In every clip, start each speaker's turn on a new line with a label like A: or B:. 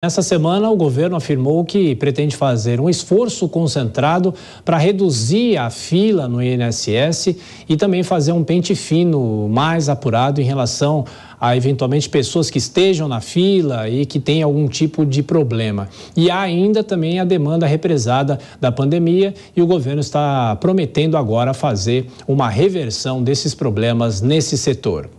A: Nessa semana, o governo afirmou que pretende fazer um esforço concentrado para reduzir a fila no INSS e também fazer um pente fino mais apurado em relação a, eventualmente, pessoas que estejam na fila e que tenham algum tipo de problema. E há ainda também a demanda represada da pandemia e o governo está prometendo agora fazer uma reversão desses problemas nesse setor.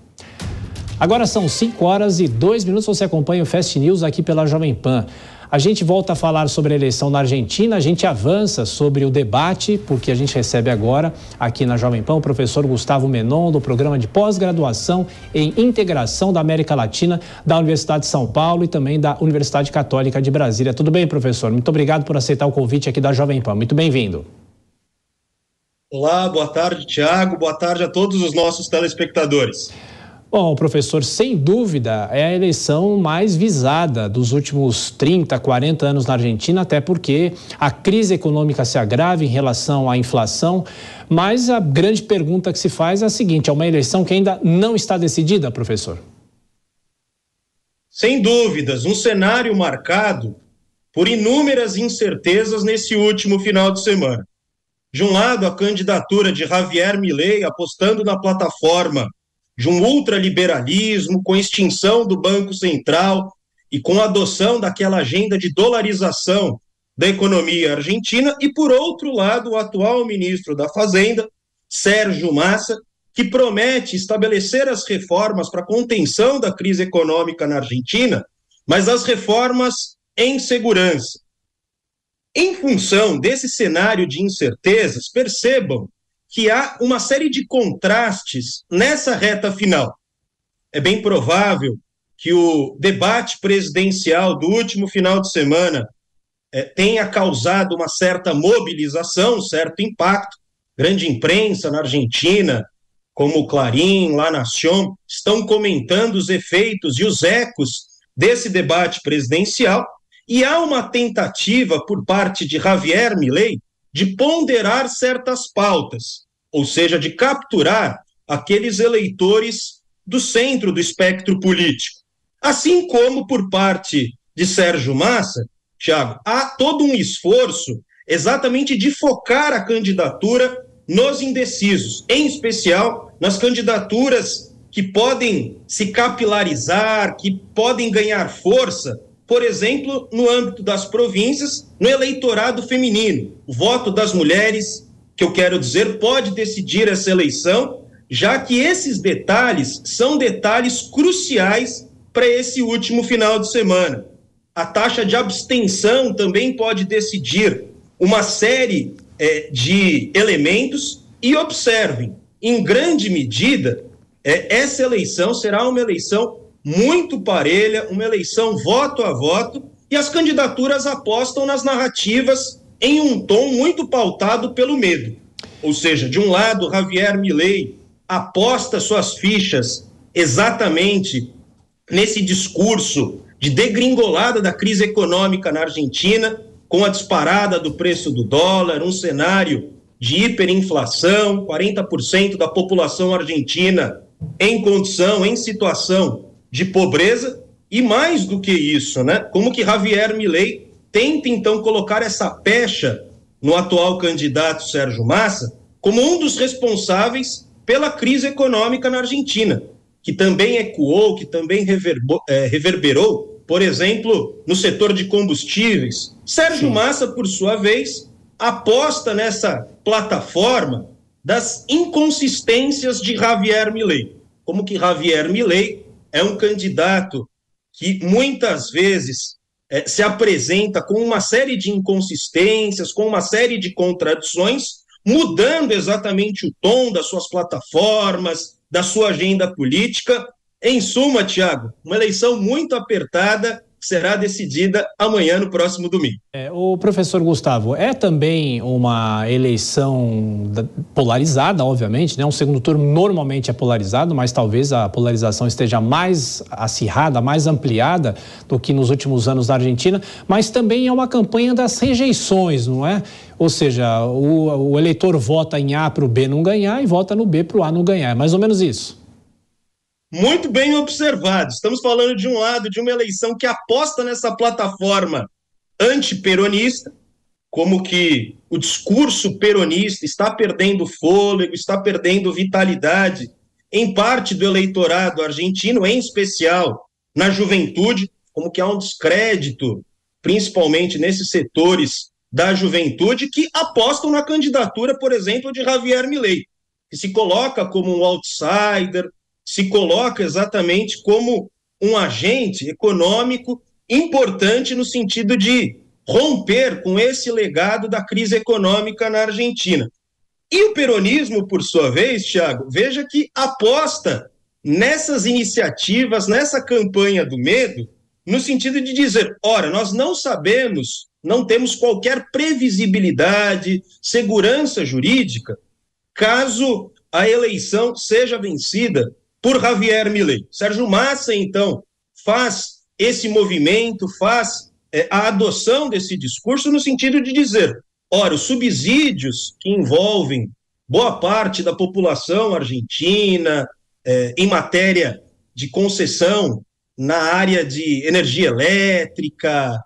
A: Agora são 5h02, você acompanha o Fast News aqui pela Jovem Pan. A gente volta a falar sobre a eleição na Argentina, a gente avança sobre o debate, porque a gente recebe agora aqui na Jovem Pan o professor Gustavo Menon, do programa de pós-graduação em integração da América Latina da Universidade de São Paulo e também da Universidade Católica de Brasília. Tudo bem, professor? Muito obrigado por aceitar o convite aqui da Jovem Pan. Muito bem-vindo.
B: Olá, boa tarde, Tiago. Boa tarde a todos os nossos telespectadores.
A: Bom, professor, sem dúvida é a eleição mais visada dos últimos 30, 40 anos na Argentina, até porque a crise econômica se agrava em relação à inflação, mas a grande pergunta que se faz é a seguinte: é uma eleição que ainda não está decidida, professor?
B: Sem dúvidas, um cenário marcado por inúmeras incertezas nesse último final de semana. De um lado, a candidatura de Javier Milei apostando na plataforma de um ultraliberalismo, com extinção do Banco Central e com a adoção daquela agenda de dolarização da economia argentina, e, por outro lado, o atual ministro da Fazenda, Sérgio Massa, que promete estabelecer as reformas para a contenção da crise econômica na Argentina, mas as reformas em segurança. Em função desse cenário de incertezas, percebam que há uma série de contrastes nessa reta final. É bem provável que o debate presidencial do último final de semana tenha causado uma certa mobilização, um certo impacto. Grande imprensa na Argentina, como o Clarín, La Nación, estão comentando os efeitos e os ecos desse debate presidencial, e há uma tentativa por parte de Javier Milei de ponderar certas pautas, ou seja, de capturar aqueles eleitores do centro do espectro político. Assim como por parte de Sérgio Massa, Thiago, há todo um esforço exatamente de focar a candidatura nos indecisos, em especial nas candidaturas que podem se capilarizar, que podem ganhar força, por exemplo, no âmbito das províncias, no eleitorado feminino. O voto das mulheres, que eu quero dizer, pode decidir essa eleição, já que esses detalhes são detalhes cruciais para esse último final de semana. A taxa de abstenção também pode decidir uma série de elementos, e observem, em grande medida, essa eleição será uma eleição muito parelha, uma eleição voto a voto, e as candidaturas apostam nas narrativas em um tom muito pautado pelo medo. Ou seja, de um lado, Javier Milei aposta suas fichas exatamente nesse discurso de degringolada da crise econômica na Argentina, com a disparada do preço do dólar, um cenário de hiperinflação, 40% da população argentina em condição, em situação de pobreza, e mais do que isso, né? Como que Javier Milei tenta, então, colocar essa pecha no atual candidato Sérgio Massa como um dos responsáveis pela crise econômica na Argentina, que também ecoou, que também reverberou, por exemplo, no setor de combustíveis. Sérgio Massa, por sua vez, aposta nessa plataforma das inconsistências de Javier Milei. Como que Javier Milei é um candidato que muitas vezes se apresenta com uma série de inconsistências, com uma série de contradições, mudando exatamente o tom das suas plataformas, da sua agenda política. Em suma, Tiago, uma eleição muito apertada será decidida amanhã, no próximo domingo.
A: O professor Gustavo, é também uma eleição polarizada, obviamente, né? Um segundo turno normalmente é polarizado, mas talvez a polarização esteja mais acirrada, mais ampliada do que nos últimos anos na Argentina, mas também é uma campanha das rejeições, não é? Ou seja, o eleitor vota em A para o B não ganhar e vota no B para o A não ganhar. É mais ou menos isso.
B: Muito bem observado. Estamos falando de um lado de uma eleição que aposta nessa plataforma antiperonista, como que o discurso peronista está perdendo fôlego, está perdendo vitalidade em parte do eleitorado argentino, em especial na juventude, como que há um descrédito, principalmente nesses setores da juventude, que apostam na candidatura, por exemplo, de Javier Milei, que se coloca como um outsider, se coloca exatamente como um agente econômico importante no sentido de romper com esse legado da crise econômica na Argentina. E o peronismo, por sua vez, Thiago, veja que aposta nessas iniciativas, nessa campanha do medo, no sentido de dizer, ora, nós não sabemos, não temos qualquer previsibilidade, segurança jurídica, caso a eleição seja vencida por Javier Milei. Sérgio Massa, então, faz esse movimento, faz a adoção desse discurso no sentido de dizer, ora, os subsídios que envolvem boa parte da população argentina em matéria de concessão na área de energia elétrica,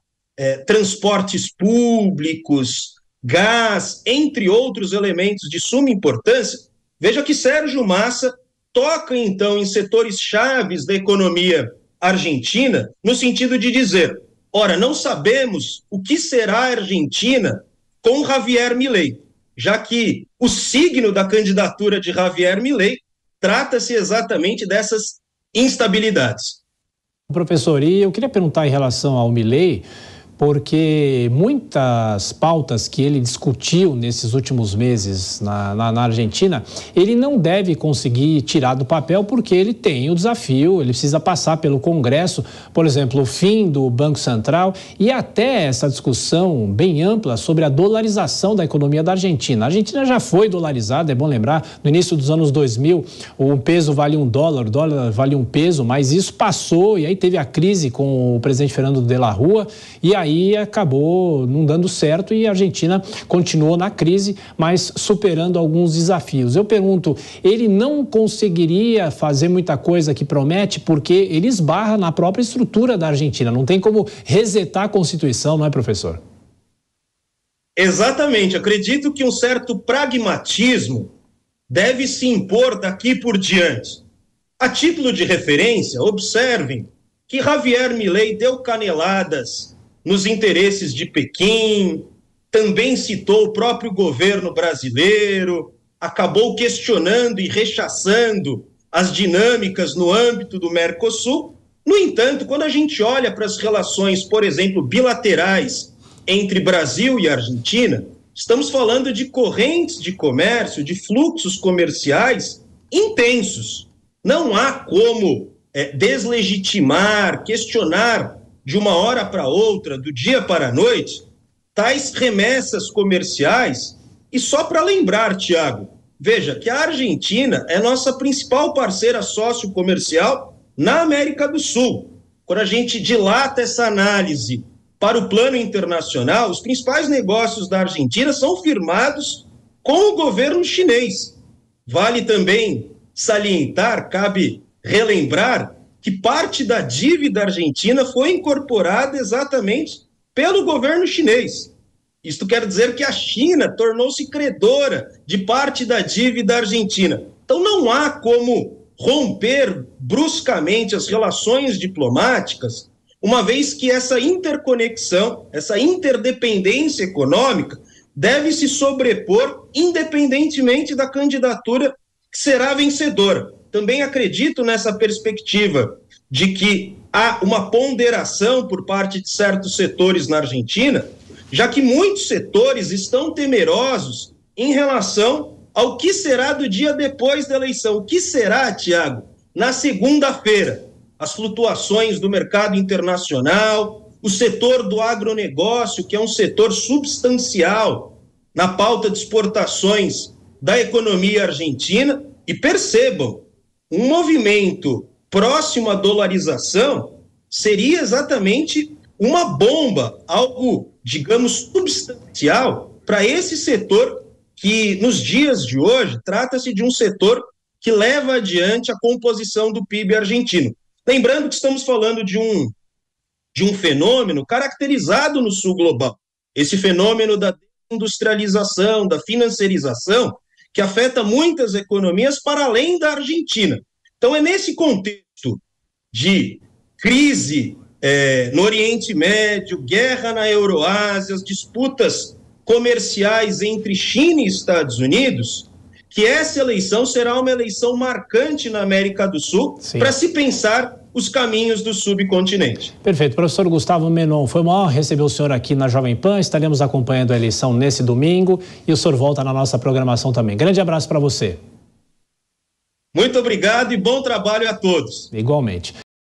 B: transportes públicos, gás, entre outros elementos de suma importância, veja que Sérgio Massa toca, então, em setores chaves da economia argentina, no sentido de dizer, ora, não sabemos o que será a Argentina com Javier Milei, já que o signo da candidatura de Javier Milei trata-se exatamente dessas instabilidades.
A: Professor, e eu queria perguntar em relação ao Milei, porque muitas pautas que ele discutiu nesses últimos meses na Argentina, ele não deve conseguir tirar do papel porque ele tem o desafio, ele precisa passar pelo Congresso, por exemplo, o fim do Banco Central e até essa discussão bem ampla sobre a dolarização da economia da Argentina. A Argentina já foi dolarizada, é bom lembrar, no início dos anos 2000, o peso valia $1, o dólar valia $1, mas isso passou e aí teve a crise com o presidente Fernando de la Rúa e aí acabou não dando certo e a Argentina continuou na crise, mas superando alguns desafios. Eu pergunto, ele não conseguiria fazer muita coisa que promete porque ele esbarra na própria estrutura da Argentina, não tem como resetar a Constituição, não é, professor?
B: Exatamente, acredito que um certo pragmatismo deve se impor daqui por diante. A título de referência, observem que Javier Milei deu caneladas nos interesses de Pequim, também citou o próprio governo brasileiro, acabou questionando e rechaçando as dinâmicas no âmbito do Mercosul. No entanto, quando a gente olha para as relações, por exemplo, bilaterais entre Brasil e Argentina, estamos falando de correntes de comércio, de fluxos comerciais intensos. Não há como deslegitimar, questionar de uma hora para outra, do dia para a noite, tais remessas comerciais. E só para lembrar, Tiago, veja que a Argentina é nossa principal parceira sócio-comercial na América do Sul. Quando a gente dilata essa análise para o plano internacional, os principais negócios da Argentina são firmados com o governo chinês. Vale também salientar, cabe relembrar, que parte da dívida argentina foi incorporada exatamente pelo governo chinês. Isto quer dizer que a China tornou-se credora de parte da dívida argentina. Então não há como romper bruscamente as relações diplomáticas, uma vez que essa interconexão, essa interdependência econômica deve se sobrepor independentemente da candidatura que será vencedora. Também acredito nessa perspectiva de que há uma ponderação por parte de certos setores na Argentina, já que muitos setores estão temerosos em relação ao que será do dia depois da eleição. O que será, Tiago, na segunda-feira? As flutuações do mercado internacional, o setor do agronegócio, que é um setor substancial na pauta de exportações da economia argentina, e percebam, um movimento próximo à dolarização seria exatamente uma bomba, algo, digamos, substancial para esse setor que, nos dias de hoje, trata-se de um setor que leva adiante a composição do PIB argentino. Lembrando que estamos falando de um fenômeno caracterizado no sul global, esse fenômeno da industrialização, da financiarização, que afeta muitas economias para além da Argentina. Então, é nesse contexto de crise no Oriente Médio, guerra na Euroásia, as disputas comerciais entre China e Estados Unidos, que essa eleição será uma eleição marcante na América do Sul para se pensar os caminhos do subcontinente.
A: Perfeito. Professor Gustavo Menon, foi uma honra receber o senhor aqui na Jovem Pan. Estaremos acompanhando a eleição nesse domingo e o senhor volta na nossa programação também. Grande abraço para você.
B: Muito obrigado e bom trabalho a todos.
A: Igualmente.